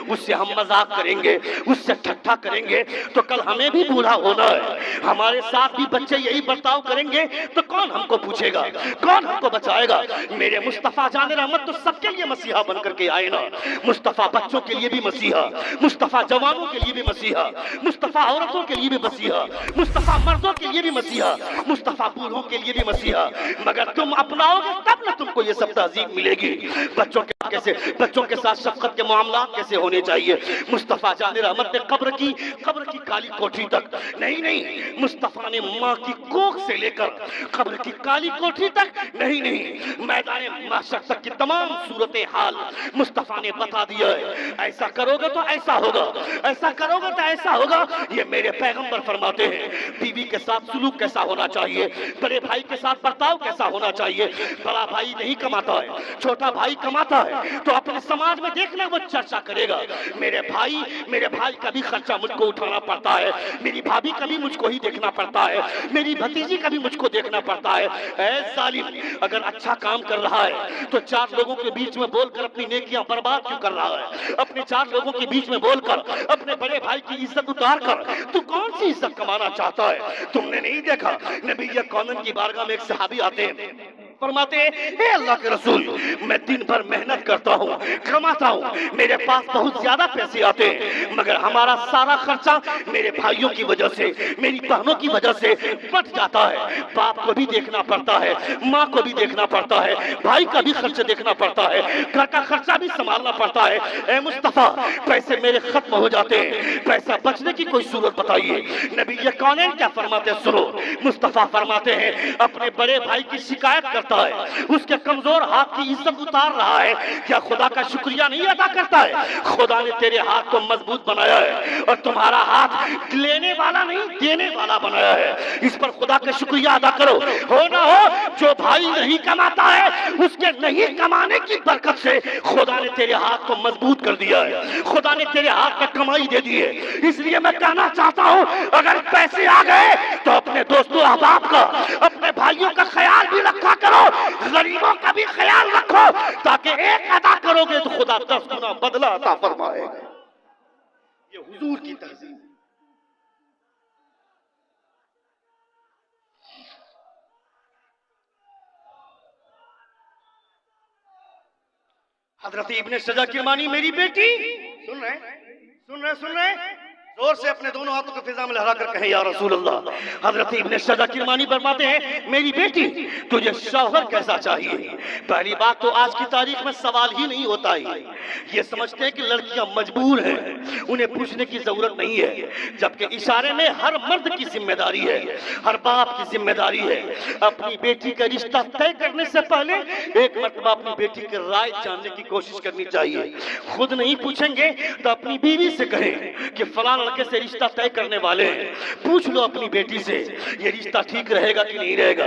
उससे हम मजाक करेंगे, उससे ठट्ठा करेंगे, तो कल हमें भी बूढ़ा होना है। हमारे साथ भी बच्चे यही बर्ताव करेंगे तो कौन हमको पूछेगा, कौन हमको बचाएगा। मेरे मुस्तफा जाने रहमत तो सबके लिए मसीहा बनकर के आए ना। मुस्तफा बच्चों के लिए भी मसीहा, मुस्तफा जवानों के लिए भी मसीहा, मुस्तफा औरतों के लिए भी मसीहा, मुस्तफा मर्दों के लिए भी मसीहा, मुस्तफा बूढ़ों के लिए भी मसीहा। मगर तुम अपनाओगे तब ना तुमको ये सब तहजीब मिलेगी। बच्चों के कैसे, बच्चों के साथ शफकत के मामला कैसे होने चाहिए। मुस्तफा जाने रहमत ने कब्र की काली कोठरी तक, नहीं मुस्तफा ने माँ की कोख से लेकर कब्र की काली कोठरी तक, नहीं मैदान महशर तक की तमाम सूरत हाल मुस्तफा ने बता दिया है। ऐसा करोगे तो ऐसा होगा, ऐसा करोगे तो ऐसा होगा। ये मेरे पैगंबर फरमाते हैं। बीवी के साथ सुलूक कैसा होना चाहिए, बड़े भाई के साथ बर्ताव कैसा होना चाहिए। बड़ा भाई नहीं कमाता है, छोटा भाई कमाता है, तो अपने समाज में देखना वो चर्चा करेगा। मेरे भाई का भी खर्चा मुझको उठाना पड़ता है, मेरी भाभी का भी मुझको ही देखना पड़ता है, मेरी भतीजी का भी मुझको देखना पड़ता है। ऐ जालिम, अगर अच्छा काम कर रहा है तो 4 लोगों के बीच में बोलकर अपनी नेकियां बर्बाद क्यों कर रहा है। अपने 4 लोगों के बीच में बोलकर अपने बड़े भाई की इज्जत उतार कर तू कौन सी इज्जत कमाना चाहता है। तुमने नहीं देखा नबी कौनन की बारगाह में एक सहाबी आते हैं, फरमाते हैं अल्लाह के रसूल, मैं दिन भर मेहनत करता हूँ, कमाता हूँ, मेरे पास बहुत ज्यादा पैसे आते हैं, मगर हमारा सारा खर्चा मेरे भाइयों की वजह से, मेरी बहनों की वजह से बढ़ जाता है। बाप को भी देखना पड़ता है, माँ को भी देखना पड़ता है, भाई का भी खर्च देखना पड़ता है, घर का खर्चा भी संभालना पड़ता है। ए मुस्तफा, पैसे मेरे खत्म हो जाते हैं, पैसा बचने की कोई सूरत बताइए। नबी ये कौन है, क्या फरमाते सुनो। मुस्तफा फरमाते हैं अपने बड़े भाई की शिकायत करता है, उसके कमजोर हाथ की इज्जत उतार रहा है, क्या खुदा का शुक्रिया नहीं अदा करता है। खुदा ने तेरे हाथ को मजबूत बनाया है और तुम्हारा हाथ लेने वाला नहीं देने वाला बनाया है। इस पर खुदा का शुक्रिया अदा करो। हो ना हो, जो भाई नहीं कमाता है उसके नहीं कमाने की बरकत से खुदा ने तेरे हाथ को मजबूत कर दिया है, खुदा ने तेरे हाथ में कमाई दे दी है। इसलिए मैं कहना चाहता हूं, अगर पैसे आ गए तो अपने दोस्तों अहबाब का, अपने भाइयों का ख्याल भी रखा करो, गरीबों का भी ख्याल रखो, ताकि एक अदा करोगे तो खुदा 10 गुना बदला अता फरमाएगा। ये हुजूर की तहजीब। हजरत इब्ने सजा किरमानी, मेरी बेटी, सुन रहे जोर से अपने दोनों हाथों को फिजा में लहरा कर कहें या रसूल अल्लाह। हजरत इब्ने सजा किरमानी फरमाते हैं मेरी बेटी, तुझे शौहर कैसा चाहिए। पहली बात तो आज की तारीख में सवाल ही नहीं होता है, ये समझते हैं कि लड़कियां मजबूर हैं, उन्हें पूछने की जरूरत नहीं है, जबकि इशारे में हर मर्द की जिम्मेदारी है, हर बाप की जिम्मेदारी है अपनी बेटी का रिश्ता तय करने से पहले एक मर्तबा अपनी बेटी की राय जानने की कोशिश करनी चाहिए। खुद नहीं पूछेंगे तो अपनी बीवी से कहें कि फलां लड़के से रिश्ता तय करने वाले हैं, पूछ लो अपनी बेटी से ये रिश्ता ठीक रहेगा कि नहीं रहेगा।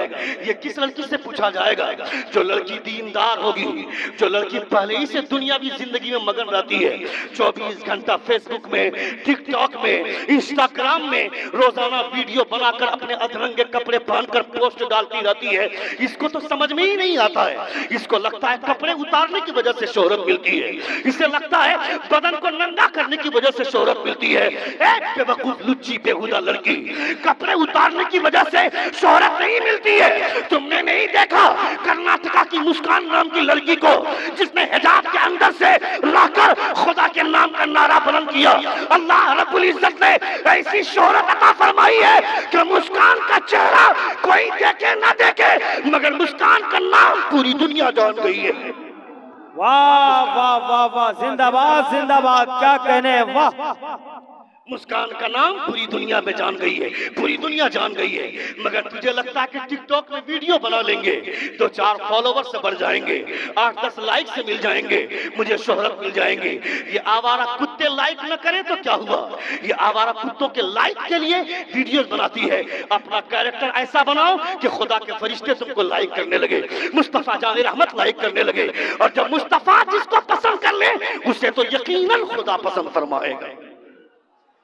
ये किस लड़की से पूछा जाएगा? जो लड़की दीनदार होगी, जो लड़की पहले ही से दुनियावी जिंदगी में मगन रहती है, 24 घंटा फेसबुक में, टिकटॉक में, इंस्टाग्राम में रोजाना वीडियो बनाकर अपने अधरंगे कपड़े पहनकर पोस्ट डालती रहती है। इसको तो समझ में ही नहीं आता है, इसको लगता है कपड़े उतारने की वजह से शोहरत मिलती है, इसे लगता है बदन को नंगा करने की वजह से शोहरत मिलती है। एक बेवकूफ लुच्ची बेहुदा लड़की, कपड़े उतारने की वजह से शोहरत नहीं मिलती है। तुमने नहीं देखा कर्नाटका की मुस्कान नाम की लड़की को, जिसने हिजाब के अंदर से रहकर खुदा के नाम का नारा बुलंद किया। अल्लाह रब्बुल इज्जत ने ऐसी शोहरत अता फरमाई है कि मुस्कान का चेहरा कोई देखे ना देखे, मगर मुस्कान का नाम पूरी दुनिया जान गई है। वाह वाह वाह वाह, जिंदाबाद जिंदाबाद, क्या कहने, वाह। मुस्कान का नाम पूरी दुनिया में जान गई है, पूरी दुनिया जान गई है। मगर तुझे लगता है कि टिकटॉक में वीडियो बना लेंगे तो 4 फॉलोवर्स से बढ़ जाएंगे, 8-10 लाइक से मिल जाएंगे, मुझे शोहरत मिल जाएंगे। ये आवारा कुत्ते लाइक न करें तो क्या हुआ, ये आवारा कुत्तों के लाइक के लिए वीडियोस बनाती है। अपना कैरेक्टर ऐसा बनाओ कि खुदा के फरिश्ते तुमको लाइक करने लगे, मुस्तफा जाने रहमत लाइक करने लगे, और जब मुस्तफा जिसको पसंद कर ले उसे तो यकीनन खुदा पसंद फरमाएगा।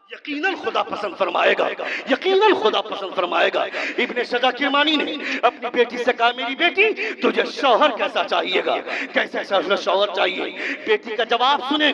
यकीनन खुदा पसंद फरमाएगा, यकीनन खुदा पसंद फरमाएगा। इब्ने सजा किरमानी ने अपनी बेटी से कहा, मेरी बेटी तुझे शौहर कैसा चाहिएगा, कैसा शौहर चाहिए? बेटी का जवाब सुने।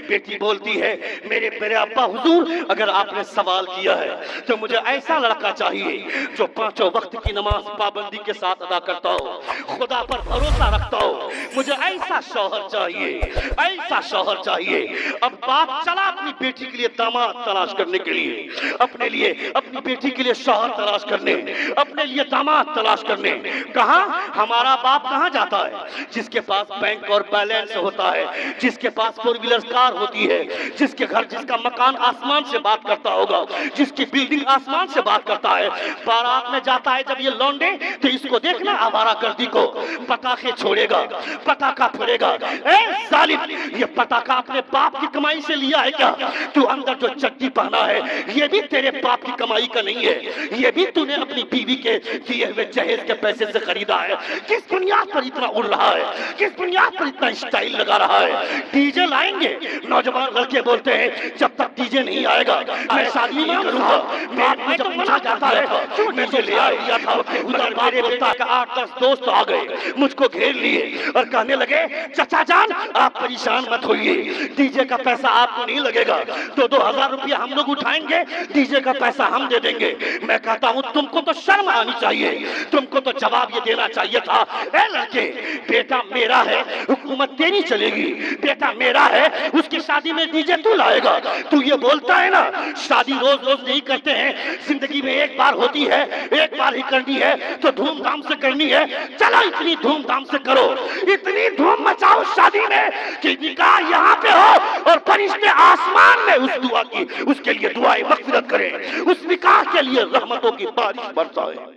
बेटी बोलती है, मेरे मेरे अब्बा हुजूर, अगर आपने सवाल किया है तो मुझे ऐसा लड़का चाहिए जो पांचों वक्त की नमाज पाबंदी के साथ अदा करता हो, खुदा पर भरोसा रखता हो। मुझे ऐसा शौहर चाहिए, ऐसा शौहर चाहिए। अब बाप चला अपनी बेटी के लिए दामाद तलाश करने के लिए, अपने लिए अपनी बेटी के लिए शौहर तलाश करने, अपने लिए दामाद तलाश करने। कहां? हमारा बाप कहां जाता है? जिसके पास बैंक और बैलेंस होता है, जिसके पास 4 व्हीलर कार होती है, जिसके घर जिसका मकान आसमान से बात करता होगा, जिसकी बिल्डिंग आसमान से बात करता है। बारात में जाता है जब ये लौंडे, तो इसको देखना आवारागर्दी को, पटाखे छोड़ेगा, पटाखा फोड़ेगा। ए जालिम, ये पटाखा अपने बाप की कमाई से लिया है क्या? तू अंदर जो चड्डी पहना है ये भी तेरे बाप की कमाई का नहीं है, ये भी तूने अपनी बीवी के दिए हुए जहेज के पैसे से खरीदा है। किस बुनियाद पर इतना उड़ रहा है, किस बुनियाद पर इतना स्टाइल लगा रहा है? डीजे लाएंगे, नौजवान लड़के बोलते हैं जब तक डीजे नहीं आएगा मैं शादी नहीं करूंगा। मैं जब पूछा जाता है क्यों डीजे ले आया था, उधर मेरे पिता का 8-10 दोस्त आ गए, मुझको घेर लिए और कहने लगे, चचा जान आप परेशान मत होइए, डीजे का पैसा आपको नहीं लगेगा, 2-2 हजार रुपया हम लोग उठाएंगे, डीजे का पैसा हम दे देंगे। मैं कहता हूं तुमको तो शर्म आनी चाहिए, तुमको तो जवाब ये देना चाहिए था, ए लड़के बेटा मेरा है, हुकूमत तेरी चलेगी, बेटा मेरा है, उसकी शादी में डीजे तू लाएगा। तू ये बोलता है ना शादी रोज रोज नहीं करते हैं, जिंदगी में एक बार होती है, एक बार ही करनी है तो धूमधाम से करनी है। चलो इतनी धूमधाम से करो, इतनी धूम मचाओ शादी में कि निकाह यहाँ पे हो और फरिश्ते आसमान में उस दुआ की उसके लिए दुआएं मग़फ़िरत करें, उस निकाह के लिए रहमतों की बारिश बरसाएं।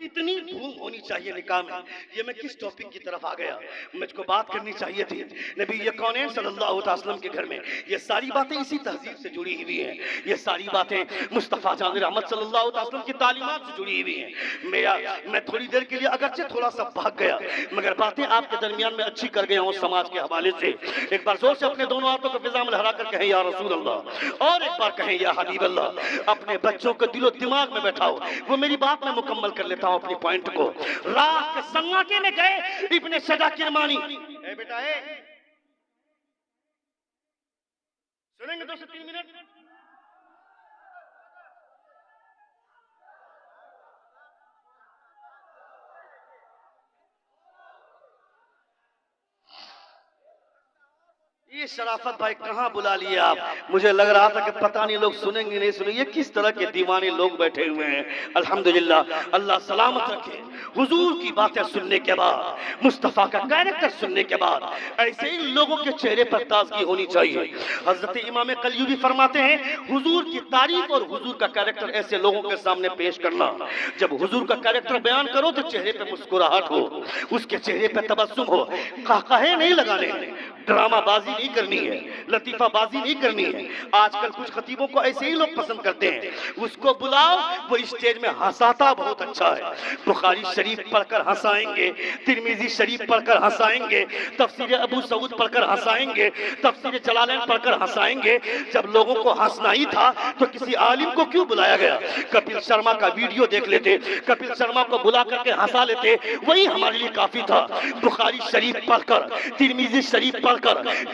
इतनी धूम होनी चाहिए निकाह में। ये मैं किस टॉपिक की तरफ आ गया? मुझको बात करनी चाहिए थी नबी ये कौनैन सल्लल्लाहु अलैहि वसल्लम के घर में। ये सारी बातें इसी तहजीब से जुड़ी हुई हैं, ये सारी बातें मुस्तफ़ा जान रहमत सल्लल्लाहु अलैहि वसल्लम की तालीमात से जुड़ी हुई हैं। मैं थोड़ी देर के लिए अगरचे थोड़ा सा भाग गया, मगर बातें आपके दरमियान में अच्छी कर गया हूँ समाज के हवाले से। एक बार जोर से अपने दोनों हाथों को फिजा में लहरा कर कहें या रसूल अल्लाह, और एक बार कहें या हबीब अल्लाह। अपने बच्चों को दिलो दिमाग में बैठाओ, वो मेरी बात में मुकम्मल कर लेता अपनी पॉइंट को। राह के सन्नाटे में गए इब्ने सजा किरमानी, ए बेटा ए सुनेंगे 2 से 3 मिनट? ये शराफत भाई कहाँ बुला लिए आप? मुझे लग रहा था कि पता नहीं लोग सुनेंगे नहीं सुनेंगे, ये किस तरह के दीवाने लोग बैठे हुए हैं। अल्हम्दुलिल्लाह, अल्लाह सलामत रखे। हुजूर की बातें सुनने के बाद, मुस्तफ़ा का कैरेक्टर सुनने के बाद, ऐसे ही लोगों के चेहरे पर ताजगी होनी चाहिए। हजरत इमाम कलयूबी फरमाते हैं, हुजूर की तारीफ और हुजूर का कैरेक्टर ऐसे लोगों के सामने पेश करना, जब हुजूर का कैरेक्टर बयान करो तो चेहरे पे मुस्कुराहट हो, उसके चेहरे पे तबस्सुम हो, काहे नहीं लगाने, ड्रामाबाजी नहीं करनी है, लतीफाबाजी नहीं करनी है। आजकल कुछ खतीबों को ऐसे ही लोग पसंद करते हैं, उसको बुलाओ वो स्टेज में हंसाता बहुत अच्छा है, बुखारी शरीफ पढ़कर हंसाएंगे, तिरमिजी शरीफ पढ़कर हंसाएंगे, तफसीर अबू सऊद पढ़कर हंसाएंगे, तफसीर जलालैन पढ़कर हंसाएंगे। जब लोगों को हंसना ही था तो किसी आलिम को क्यों बुलाया गया? कपिल शर्मा का वीडियो देख लेते, कपिल शर्मा को बुला करके हंसा लेते, वही हमारे लिए काफी था। बुखारी शरीफ पढ़कर, तिरमिजी शरीफ पढ़कर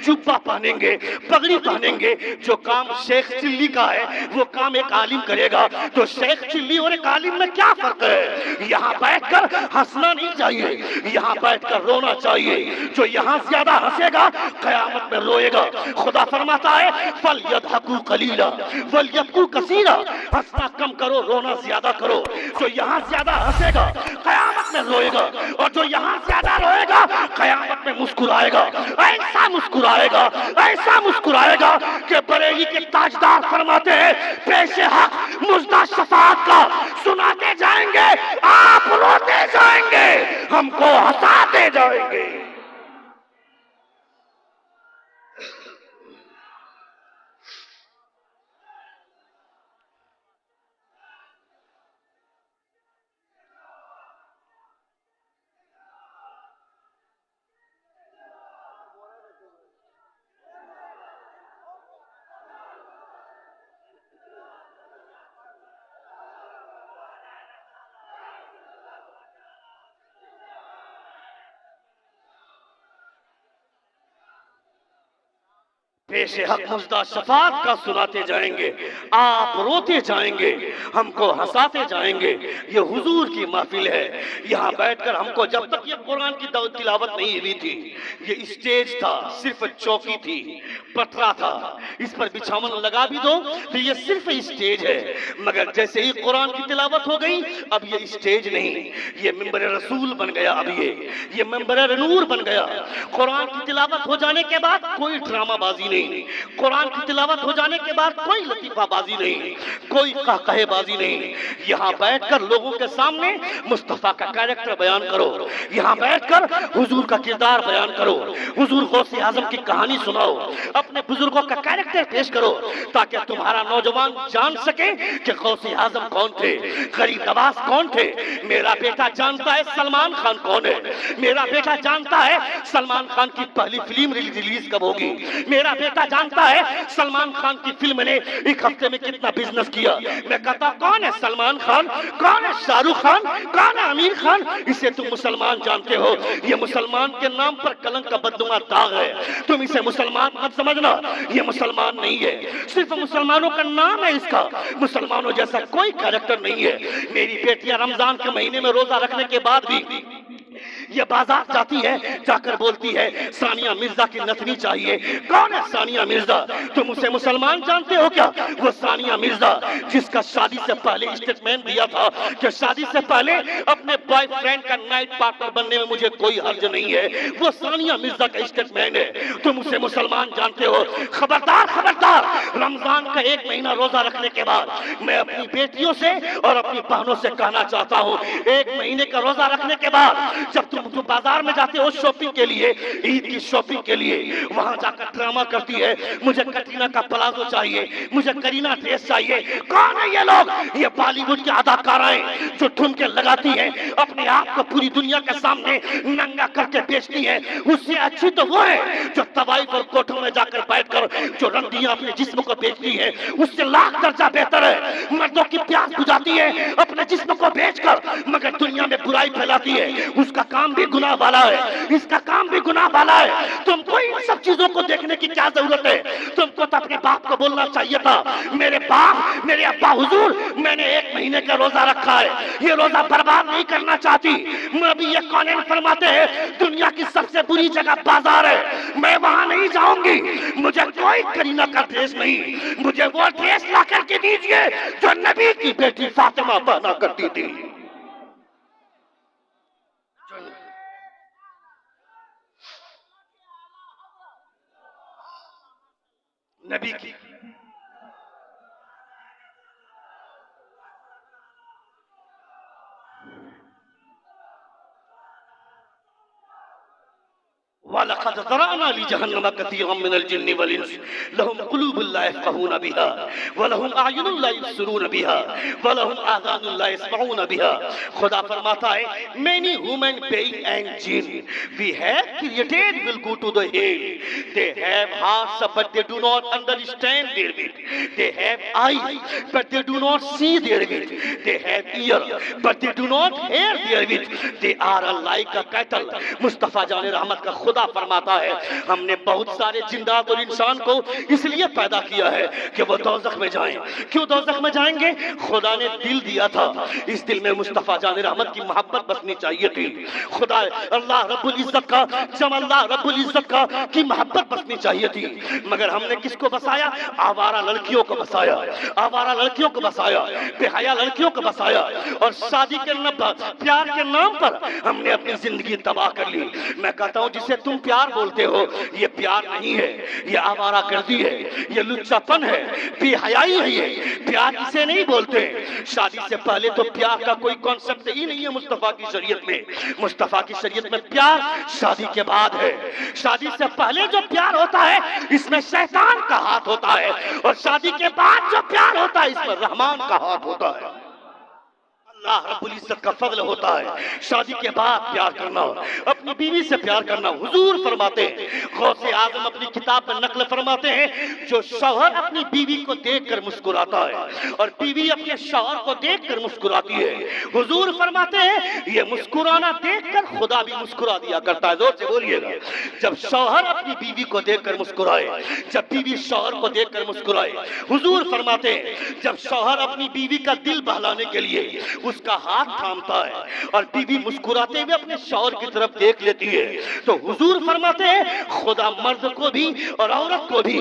जुब्बा पहनेंगे, पगड़ी पहनेंगे, जो काम शेख चिल्ली का है वो काम एक आलिम करेगा, तो शेख चिल्ली और एक आलिम में क्या फर्क है? यहाँ बैठकर हंसना नहीं चाहिए, यहाँ बैठकर रोना चाहिए। जो यहाँ ज्यादा हंसेगा कयामत में रोएगा। खुदा फरमाता है फल यदहकू कलीला वल यबकू कसीरा, हंसना कम करो, रोना ज्यादा करो। जो यहाँ ज्यादा हंसेगा कयामत में रोएगा, और जो यहाँ ज्यादा रोएगा कयामत में मुस्कुराएगा। ऐसा मुस्कुराएगा, ऐसा मुस्कुराएगा कि बरेली के ताजदार फरमाते हैं पेशे हक मुजदा शफाअत का सुनाते जाएंगे, आप रोते जाएंगे, हमको हंसाते जाएंगे। पेश हक मुजदा शफात का सुनाते जाएंगे, आप रोते जाएंगे, हमको हंसाते जाएंगे। ये हुजूर की महफिल है। यहाँ बैठकर हमको, जब तक ये कुरान की तिलावत नहीं हुई थी, ये स्टेज था, सिर्फ चौकी थी, पटरा था, इस पर बिछावन लगा भी दो तो ये सिर्फ स्टेज है। मगर जैसे ही कुरान की तिलावत हो गई, अब ये स्टेज नहीं, ये मिंबर रसूल बन गया। अब ये मिंबर नूर बन गया। कुरान की तिलावत हो जाने के बाद कोई ड्रामाबाजी नहीं, कुरान की तिलावत हो जाने के बाद कोई लतीफाबाजी नहीं, कोई कहबाजी नहीं। यहाँ बैठकर लोगों के सामने मुस्तफा का कैरेक्टर बयान करो, यहाँ बैठकर हुजूर का किरदार बयान करो, हुजूर गौसे आजम की कहानी सुनाओ, अपने बुजुर्गों का कैरेक्टर पेश करो, ताकि तुम्हारा नौजवान जान सके कि गौसे आजम कौन थे, गरीब नवाज कौन थे। मेरा बेटा जानता है सलमान खान कौन है, मेरा बेटा जानता है सलमान खान की पहली फिल्म रिलीज कब होगी, मेरा बेटा जानता है सलमान खान की फिल्म ने एक हफ्ते में कितना बिजनेस किया। मैं कहता कौन है सलमान खान, कौन है शाहरुख खान, कौन है आमिर खान, इसे तुम मुसलमान जानते हो। ये मुसलमान के नाम पर कलंक का बदनुमा दाग है, तुम इसे मुसलमान मत समझना। ये मुसलमान नहीं है, सिर्फ मुसलमानों का नाम है इसका, मुसलमानों जैसा कोई कैरेक्टर नहीं है। मेरी बेटियां रमजान के महीने में रोजा रखने के बाद भी ये बाजार जाती है, जाकर बोलती है सानिया मिर्जा की नथनी चाहिए। कौन है सानिया मिर्जा, तुम उसे मुसलमान जानते हो क्या? वो सानिया मिर्जा जिसका शादी से पहले स्टेटमेंट दिया था कि शादी से पहले अपने बॉयफ्रेंड का नाइट पार्टनर बनने में मुझे कोई हर्ज नहीं है, वो सानिया मिर्जा का स्टेटमेंट है, तुम उसे मुसलमान जानते हो। खबरदार खबरदार, रमजान का एक महीना रोजा रखने के बाद मैं अपनी बेटियों से और अपनी बहनों से कहना चाहता हूँ, एक महीने का रोजा रखने के बाद जब तुम बाजार में जाते हो शॉपिंग के लिए, ईद की शॉपिंग के लिए, वहां जाकर ड्रामा करती है, मुझे कटरीना का प्लाजो चाहिए, मुझे करीना ड्रेस चाहिए। कौन है ये लोग? ये बॉलीवुड की अदाकाराएं जो ठुमके लगाती हैं, अपने आप को पूरी दुनिया के सामने नंगा करके बेचती हैं। उससे अच्छी तो वो है जो तवाइफ और कोठों में जाकर बैठकर जो रंडियां अपने जिस्म को बेचती है, उससे लाख दर्जा बेहतर है। मर्दों की प्यास बुझाती है अपने जिस्म को बेचकर, मगर दुनिया में बुराई फैलाती है, उसका काम भी गुनाह वाला है, इसका काम भी गुनाह वाला है। तुमको इन सब चीजों को देखने की क्या जरूरत है? तुमको तो अपने बाप को बोलना चाहिए था, मेरे बाप, मेरे अब्बा हुजूर, मैंने एक महीने का रोजा रखा है, ये रोजा बर्बाद नहीं करना चाहती। नबी ये कौन फरमाते हैं दुनिया की सबसे बुरी जगह बाजार है, मैं वहां नहीं जाऊंगी। मुझे कोई करीना का ड्रेस नहीं, मुझे वो ड्रेस ला करके दीजिए जो नबी की बेटी फातिमा पहना करती थी। नबी की वलक़द ज़रअना लिजहन्नम कसीरम मिनल जिन्नि वल इंस लहुम क़ुलूबुन ला यफ़क़हून बिहा व लहुम अयुनुन ला युबसिरून बिहा व लहुम आज़ानुन ला यस्मऊन बिहा। खुदा फरमाता है, मेनी ह्यूमन बीइंग एंड जिन we have created will go to the hell, they have hearts but they do not understand their wit, they have eyes but they do not see their wit, they have ear but they do not hear their wit, they are like a cattle. Mustafa जान रहमत का खुदा फरमाता है, हमने बहुत सारे जिंदात और इंसान को इसलिए पैदा किया है कि वो दोज़ख में जाएं। क्यों दोज़ख में जाएंगे? खुदा ने दिल दिया था, इस दिल में मुस्तफा जान रहमत की मोहब्बत बसनी चाहिए थी। खुदा अल्लाह रब्बुल इज्जत का, जब अल्लाह रब्बुल इज्जत का की मोहब्बत बसनी चाहिए थी, मगर हमने किसको बसाया? आवारा लड़कियों को बसाया, आवारा लड़कियों को बसाया, बेहया लड़कियों को बसाया, और शादी के प्यार के नाम पर हमने अपनी जिंदगी तबाह कर ली। मैं कहता हूं जिसे तुम प्यार बोलते हो, ये प्यार नहीं है, ये आवारागर्दी है, ये लुच्चापन है, बेहयाई है। ये प्यार इसे नहीं बोलते। शादी से पहले तो प्यार का कोई कॉन्सेप्ट ही नहीं है मुस्तफा की शरीयत में। मुस्तफा की शरीयत में प्यार शादी के बाद है। शादी से पहले जो प्यार होता है इसमें शैतान का हाथ होता है, और शादी के बाद जो प्यार होता है इसमें रहमान का हाथ होता है। अल्लाह रब्बुल इज्जत का फजल होता है शादी के बाद प्यार करना, अपनी बीवी से प्यार करना। हुजूर फरमाते हैं, गौसे आजम अपनी किताब में नकल फरमाते हैं, जो शौहर अपनी बीवी को देखकर मुस्कुराता है और बीवी अपने शौहर को देखकर मुस्कुराती है, हुजूर फरमाते हैं ये मुस्कुराना देखकर खुदा भी मुस्कुरा दिया करता है। जोर से बोलिएगा। जब शौहर अपनी बीवी को देखकर मुस्कुराए, जब बीवी शौहर को देखकर मुस्कुराए, हुजूर फरमाते हैं जब शौहर अपनी बीवी का दिल बहलाने के लिए उसका हाथ थामता है और बीवी मुस्कुराते हुए अपने शौहर की तरफ देख लेती है, तो हुजूर फरमाते हैं खुदा मर्द को भी और औरत को भी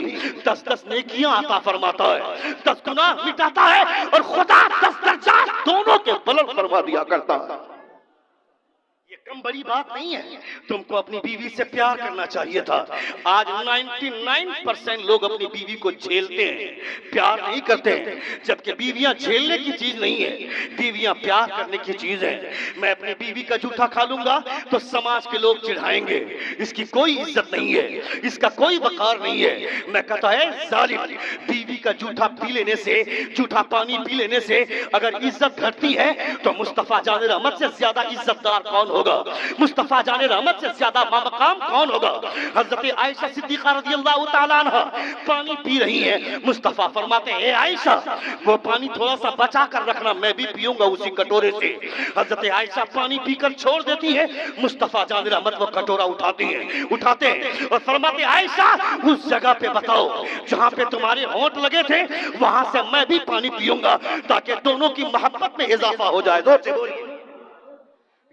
10-10 नेकियां अता फरमाता है, 10 गुनाह मिटाता है और खुदा 10 दर्जात दोनों के बुलंद फरमा दिया करता है। ये कम बड़ी बात नहीं है। तुमको अपनी बीवी से प्यार करना चाहिए था। आज 99% लोग अपनी बीवी को झेलते हैं, प्यार नहीं करते हैं, जबकि बीवियां झेलने की चीज नहीं है, बीवियां प्यार करने की चीज है। मैं अपनी बीवी का जूठा खा लूंगा तो समाज के लोग चिढ़ाएंगे, इसकी कोई इज्जत नहीं है, इसका कोई वकार नहीं है। मैं कहता है जालिम, बीवी का जूठा पी लेने से, जूठा पानी पी लेने से अगर इज्जत घटती है तो मुस्तफा जाने रहमत से ज्यादा इज्जतदार कौन होगा? मुस्तफा जाने रहमत से ज्यादा बामकाम कौन होगा? हजरत आयशा सिद्दीका रज़ियल्लाहु ताला अन्हा पानी पी रही हैं, मुस्तफा फरमाते हैं आयशा वो पानी थोड़ा सा बचा कर रखना, मैं भी पीऊंगा उसी कटोरे से। हजरत आयशा पानी पीकर छोड़ देती है, मुस्तफा जाने रहमत वो कटोरा उठाते हैं और फरमाते आयशा उस जगह पे बताओ जहां पे तुम्हारे होंठ लगे थे, वहां से मैं भी पानी पीऊंगा ताकि दोनों की मोहब्बत में इजाफा हो जाए। जोर से बोलिए।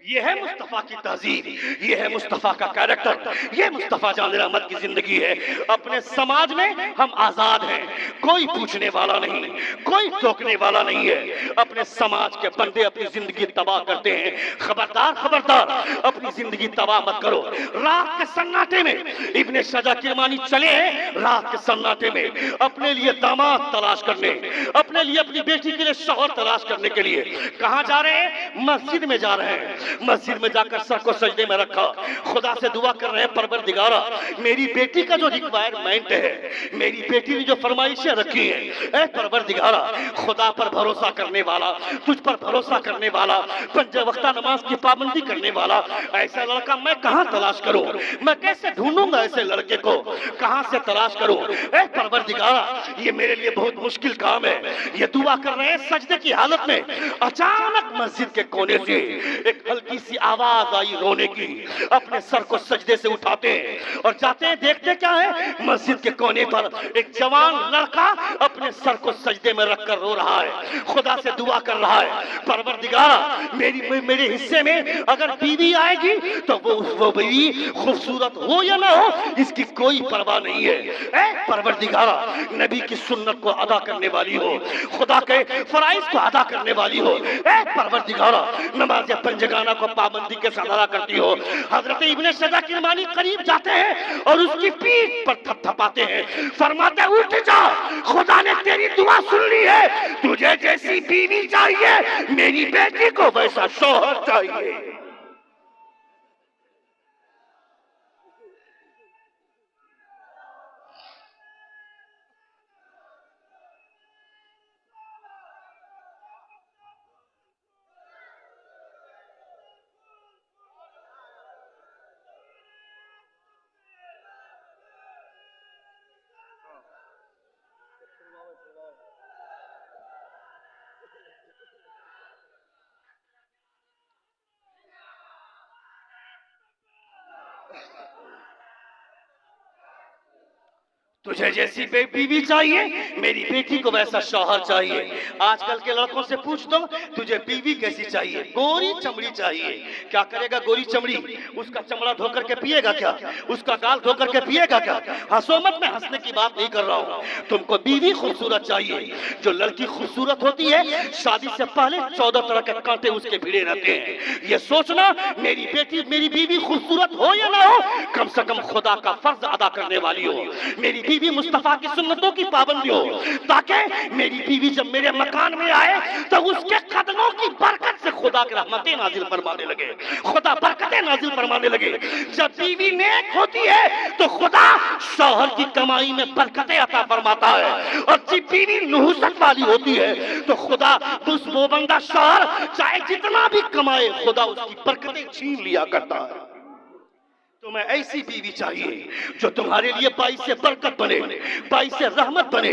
ये है मुस्तफा की तहजीब, ये है मुस्तफा का कैरेक्टर, ये मुस्तफा जान रहमत की जिंदगी है। अपने समाज में हम आजाद हैं, कोई पूछने वाला नहीं, कोई टोकने वाला नहीं है। अपने समाज के बंदे अपनी जिंदगी तबाह करते हैं। खबरदार खबरदार, अपनी जिंदगी तबाह मत करो। रात के सन्नाटे में इब्ने सजा किरमानी चले हैं, रात के सन्नाटे में अपने लिए दामाद तलाश करने, अपने लिए अपनी बेटी के लिए शौहर तलाश करने के लिए कहां जा रहे हैं? मस्जिद में जा रहे हैं। मस्जिद में जाकर सर को सजदे में रखा, खुदा से दुआ कर रहे हैं परवरदिगारा मेरी बेटी का जो रिक्वायरमेंट है, मेरी बेटी ने जो फरमाइशें रखी हैं, ऐ परवरदिगारा खुदा पर भरोसा करने वाला, तुझ पर भरोसा करने वाला, पंज वक्ता नमाज की पाबंदी करने वाला ऐसा लड़का मैं कहां तलाश करूं? मैं कैसे ढूंढूंगा ऐसे लड़के को? कहां से तलाश करूं? ऐ परवरदिगारा ये मेरे लिए बहुत मुश्किल काम है। ये दुआ कर रहे हैं सजदे की हालत में, अचानक मस्जिद के कोने से एक हल्की सी आवाज आई रोने की। अपने सर को सजदे से उठाते हैं और जाते हैं, देखते क्या है? मस्जिद के कोने पर एक जवान लड़का अपने सर को सजदे में रखकर रो रहा है, खुदा से दुआ कर रहा है परवरदिगारा मेरे हिस्से में अगर बीवी आएगी तो वो बीवी खूबसूरत हो या ना हो इसकी कोई परवाह नहीं है। ऐ परवरदिगारा नबी की सुन्नत को अदा करने वाली हो, खुदा के फराइज को अदा करने वाली हो, ऐ परवरदिगारा नमाज पंजगाना को पाबंदी के साथ अदा करती हो। हजरत इब्ने सजा किरमानी करीब जाते हैं और उसकी पीठ पर थपथपाते हैं, फरमाते उठ जा, खुदा ने तेरी दुआ सुन ली है, तुझे जैसी बीवी चाहिए मेरी बेटी को वैसा शौहर चाहिए। तुझे जैसी बीवी चाहिए मेरी बेटी को वैसा शौहर चाहिए। आजकल के लड़कों से पूछ दो तुझे बीवी कैसी चाहिए? गोरी चमड़ी चाहिए। क्या करेगा गोरी चमड़ी? उसका चमड़ा धोकर के पिएगा क्या? उसका गाल धोकर के पिएगा क्या? हंसो मत, मैं हंसने की बात नहीं कर रहा हूँ। तुमको बीवी खूबसूरत चाहिए। जो लड़की खूबसूरत होती है शादी से पहले 14 तरह के कांटे उसके भिड़े रहते हैं। ये सोचना मेरी बेटी मेरी बीवी खूबसूरत हो या ना हो, कम से कम खुदा का फर्ज अदा करने वाली हो। मेरी बीवी मुस्तफा की सुन्नतों की पाबंदी हो, ताकि मेरी बीवी जब मेरे मकान में आए तो उसके कदमों की बरकत से खुदा की रहमतें नाजिल फरमाने लगे, खुदा बरकतें नाजिल फरमाने लगे। जब बीवी नेक होती है तो खुदा शौहर की कमाई में बरकतें अता फरमाता है, और जब बीवी नुहूसत वाली होती है तो खुदा उस वो बंदा शौहर चाहे जितना भी कमाए खुदा उसकी बरकतें छीन लिया करता है। तुम्हें ऐसी बीवी चाहिए जो तुम्हारे लिए बाइस से बरकत बने, बाइस से रहमत बने।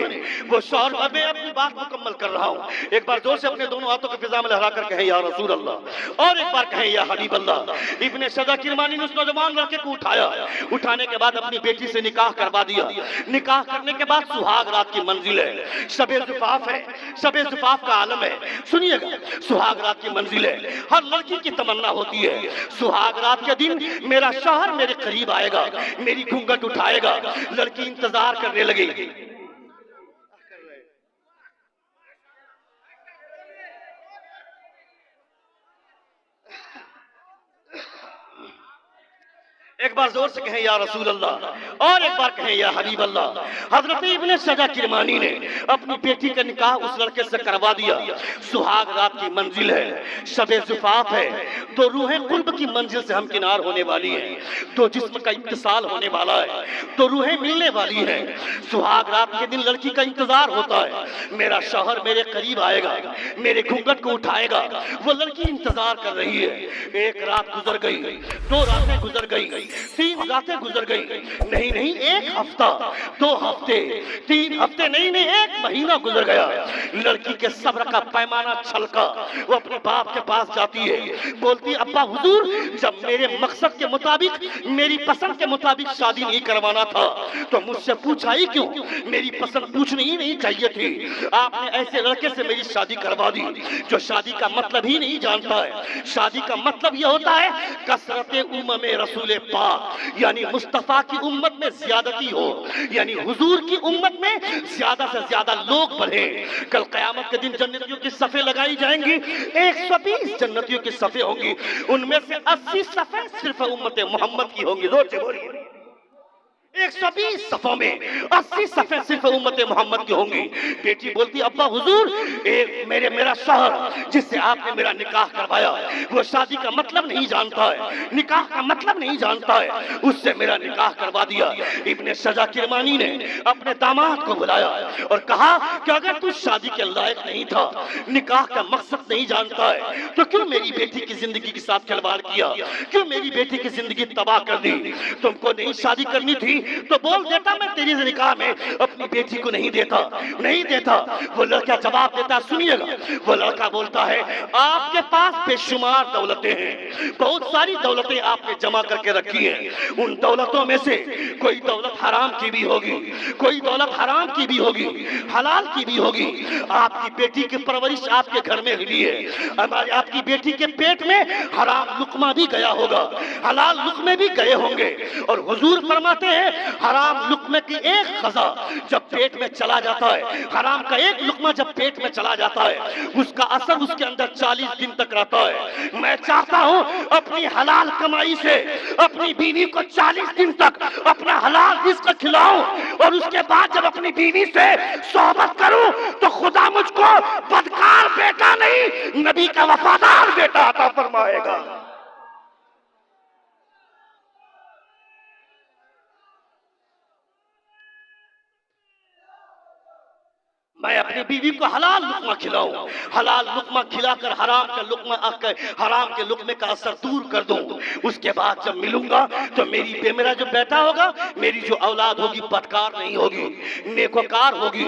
वो शौहर, मैं अपनी बात मुकम्मल कर रहा हूँ, एक बार जोर से अपने दोनों हाथों को फिजा में लहरा कर कहें या रसूल अल्लाह, और एक बार कहें या हबीब अल्लाह। इब्ने सजा किरमानी ने उस नौजवान लड़के को उठाया, उठाने के बाद अपनी बेटी से निकाह करवा दिया। निकाह करने के बाद सुहाग रात की मंजिल है, शबे ज़ुफ़ाफ़ है, शबे ज़ुफ़ाफ़ का आलम है। सुनिएगा, सुहाग रात की मंजिल है, हर लड़की की तमन्ना होती है सुहाग रात के दिन मेरा शौहर मेरे करीब आएगा, मेरी घूंघट उठाएगा। लड़की इंतजार करने लगेगी। एक बार जोर से कहें या रसूल अल्लाह, और एक बार कहें या हबीब अल्लाह। हजरत इब्ने सजा किरमानी ने अपनी बेटी का निकाह उस लड़के से करवा दिया। सुहाग रात की मंजिल है, शबे ज़ुफ़ाफ़ है, तो रूहें कुर्ब की मंजिल से हमकिनार होने वाली हैं, तो जिस्म का इत्तिसाल होने वाला है, तो रूहें मिलने वाली हैं। सुहाग रात के दिन लड़की का इंतजार होता है, मेरा शौहर मेरे करीब आएगा, मेरे घूंघट को उठाएगा। वो लड़की इंतजार कर रही है। एक रात गुजर गई, 2 रातें गुजर गई, 3 रातें गुजर गई, नहीं 1 हफ्ता, 2 हफ्ते, 3 हफ्ते, नहीं 1 महीना गुजर गया। लड़की के सब्र का पैमाना छलका। वो अपने बाप के पास जाती है, बोलती अब्बा हुजूर, जब मेरे मकसद के मुताबिक, मेरी पसंद के मुताबिक शादी नहीं करवाना था तो मुझसे पूछा ही क्यों? मेरी पसंद पूछनी ही नहीं चाहिए थी। आपने ऐसे लड़के से मेरी शादी करवा दी जो शादी का मतलब ही नहीं जानता है। शादी का मतलब यह होता है कसरत उम्मे रसूल पाक, यानी मुस्तफा की उम्मत में ज्यादती हो, यानी हुजूर की उम्मत में ज्यादा से ज्यादा लोग बढ़े। कल कयामत के दिन जन्नतियों की सफ़े लगाई जाएंगी, 120 जन्नतियों की सफ़े होंगी, उनमें से 80 सफ़े सिर्फ उम्मत मोहम्मद की होंगी। जोर से बोलिए, 120 सफ़ों में 80 सफ़े सिर्फ उम्मत मोहम्मद की होंगी। बेटी बोलती अब्बा हुजूर, मेरा शौहर जिससे आपने मेरा निकाह करवाया वो शादी का मतलब नहीं जानता है, निकाह का मतलब नहीं जानता है, उससे मेरा निकाह करवा दिया। इब्ने सजा किरमानी ने अपने दामाद को बुलाया और कहा कि अगर तू शादी के लायक नहीं था, निकाह का मकसद नहीं जानता है, तो क्यों मेरी बेटी की जिंदगी के साथ खिलवाड़ किया, क्यों मेरी बेटी की जिंदगी तबाह कर दी? तुमको नहीं शादी करनी थी तो बोल देता, मैं तेरी निकाह में अपनी बेटी को नहीं देता, नहीं देता। वो लड़का जवाब देता, सुनिएगा, वो लड़का बोलता है आपके पास बेशुमार दौलतें हैं, बहुत सारी दौलतें आपने जमा करके रखी हैं, उन दौलतों में से कोई दौलत हराम की भी होगी, कोई दौलत हराम की भी होगी, हलाल की भी होगी। आपकी बेटी की परवरिश आपके घर में हुई है, हमारी आपकी बेटी के पेट में हराम लुकमा भी गया होगा, हलाल लुकमे भी गए होंगे। और हुजूर फरमाते हैं हराम लुकमे की एक खजा जब पेट में चला जाता है, हराम का एक लुकमा जब पेट में चला जाता है, उसका असर उसके अंदर 40 दिन तक रहता है। मैं चाहता हूं अपनी हलाल कमाई से अपनी बीवी को 40 दिन तक अपना हलाल रिज़्क़ खिलाऊं, और उसके बाद जब अपनी बीवी से सोहबत करूं तो खुदा मुझको बदकार बेटा नहीं, नबी का वफादार बेटा अता फरमाएगा। मैं अपनी बीवी को हलाल लुकमा खिलाऊं, हलाल लुकमा खिलाकर हराम के लुकमे का असर दूर कर दूं। उसके बाद जब मिलूंगा तो मेरा जो बेटा होगा, मेरी जो औलाद होगी बदकार नहीं होगी, नेकोकार होगी।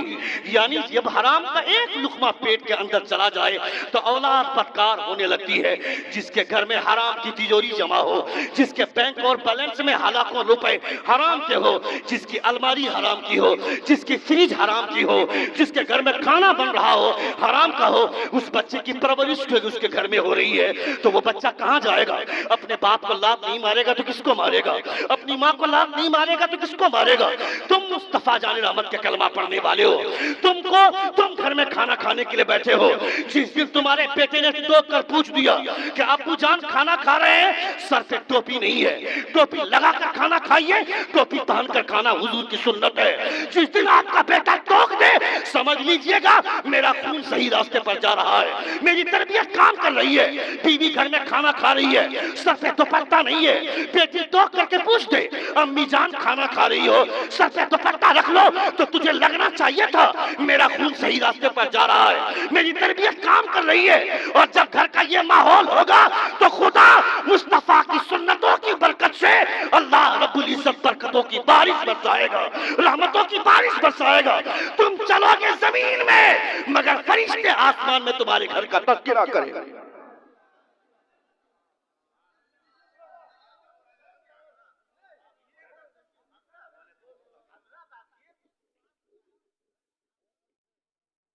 यानी जब हराम का एक लुकमा पेट के अंदर चला जाए तो औलाद बदकार होने लगती है। जिसके घर में हराम की तिजोरी जमा हो, जिसके बैंक और बैलेंस में लाखों रुपए हराम के हो, जिसकी अलमारी हराम की हो, जिसकी फ्रिज हराम की हो, जिसके जिसके घर में खाना बन रहा हो, हराम का हो, उस बच्चे की परवरिश उसके घर में हो रही है, तो वो बच्चा कहाँ जाएगा? अपने बाप को लात नहीं मारेगा तो किसको मारेगा? अपनी माँ को लात नहीं मारेगा तो किसको मारेगा? तुम मुस्तफा जाने रहमत के कलमा पढ़ने वाले हो, तुम घर में खाना खाने के लिए बैठे हो, जिस दिन तुम्हारे बेटे ने टोक कर पूछ दिया कि अब्बू जान खाना खा रहे हैं, सर पे टोपी नहीं है, टोपी लगाकर खाना खाइए, टोपी पहनकर खाना हुजूर की सुन्नत है। जिस दिन आपका बेटा टोक दे, समझ लीजिएगा मेरा खून सही रास्ते पर जा रहा है, मेरी तरबियत काम कर रही है। बीवी घर में खाना खा रही है, सर पे दुपट्टा नहीं है, बेटी टोक करके पूछ दे अम्मी जान खाना खा रही हो, सर पे दुपट्टा रख लो, तो तुझे लगना चाहिए था मेरा खून सही रास्ते पर जा रहा है, मेरी तरबियत काम कर रही है। और जब घर का ये माहौल होगा तो खुदा मुस्तफा की सुन्नतों की बरकत से अल्लाह रब्बुल इज्जत बरकतों की बारिश बरसाएगा, रहमतों की बारिश बरसाएगा। तुम चलोगे जमीन में, मगर फरिश्ते आसमान में तुम्हारे घर का तज़किरा करेंगे।